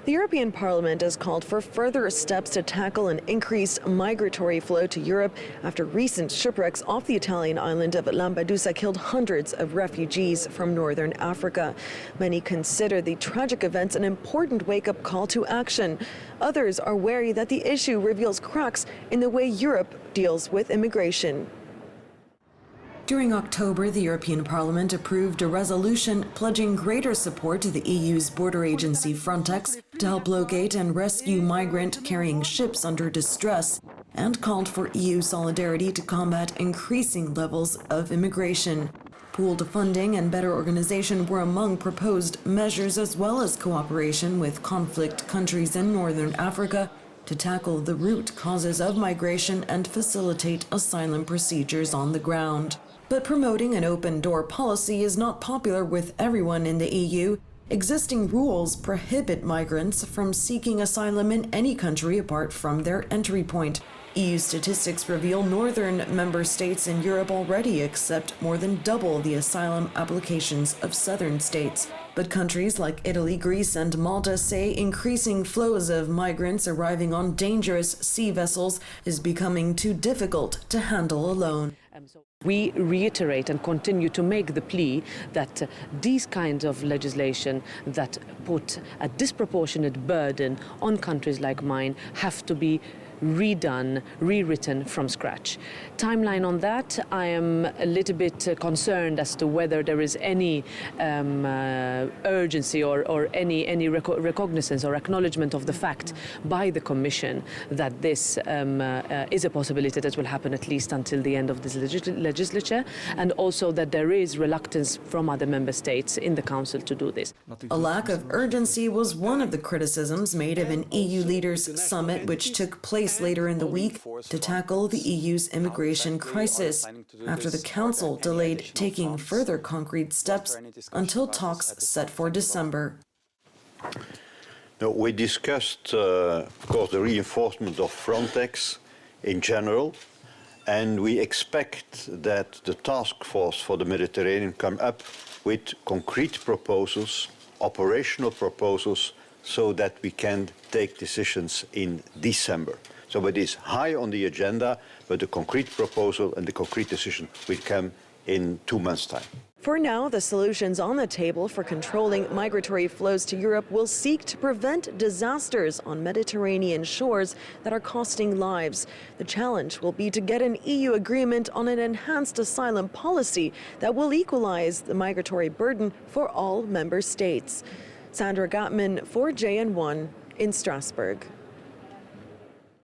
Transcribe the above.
The European Parliament has called for further steps to tackle an increased migratory flow to Europe after recent shipwrecks off the Italian island of Lampedusa killed hundreds of refugees from northern Africa. Many consider the tragic events an important wake-up call to action. Others are wary that the issue reveals cracks in the way Europe deals with immigration. During October, the European Parliament approved a resolution pledging greater support to the EU's border agency Frontex to help locate and rescue migrant-carrying ships under distress, and called for EU solidarity to combat increasing levels of immigration. Pooled funding and better organization were among proposed measures, as well as cooperation with conflict countries in northern Africa to tackle the root causes of migration and facilitate asylum procedures on the ground. But promoting an open-door policy is not popular with everyone in the EU. Existing rules prohibit migrants from seeking asylum in any country apart from their entry point. EU statistics reveal northern member states in Europe already accept more than double the asylum applications of southern states. But countries like Italy, Greece, and Malta say increasing flows of migrants arriving on dangerous sea vessels is becoming too difficult to handle alone. We reiterate and continue to make the plea that these kinds of legislation that put a disproportionate burden on countries like mine have to be redone, rewritten from scratch. Timeline on that, I am a little bit concerned as to whether there is any urgency or any recognizance or acknowledgement of the fact by the Commission that this is a possibility that will happen at least until the end of this legislature, and also that there is reluctance from other member states in the Council to do this. A lack of urgency was one of the criticisms made of an EU leaders summit which took place later in the week to tackle the EU's immigration crisis, after the Council delayed taking further concrete steps until talks set for December. No, we discussed, of course, the reinforcement of Frontex in general, and we expect that the task force for the Mediterranean come up with concrete proposals, operational proposals, so that we can take decisions in December. So it is high on the agenda, but the concrete proposal and the concrete decision will come in 2 months' time. For now, the solutions on the table for controlling migratory flows to Europe will seek to prevent disasters on Mediterranean shores that are costing lives. The challenge will be to get an EU agreement on an enhanced asylum policy that will equalize the migratory burden for all member states. Sandra Gottman for JN1 in Strasbourg.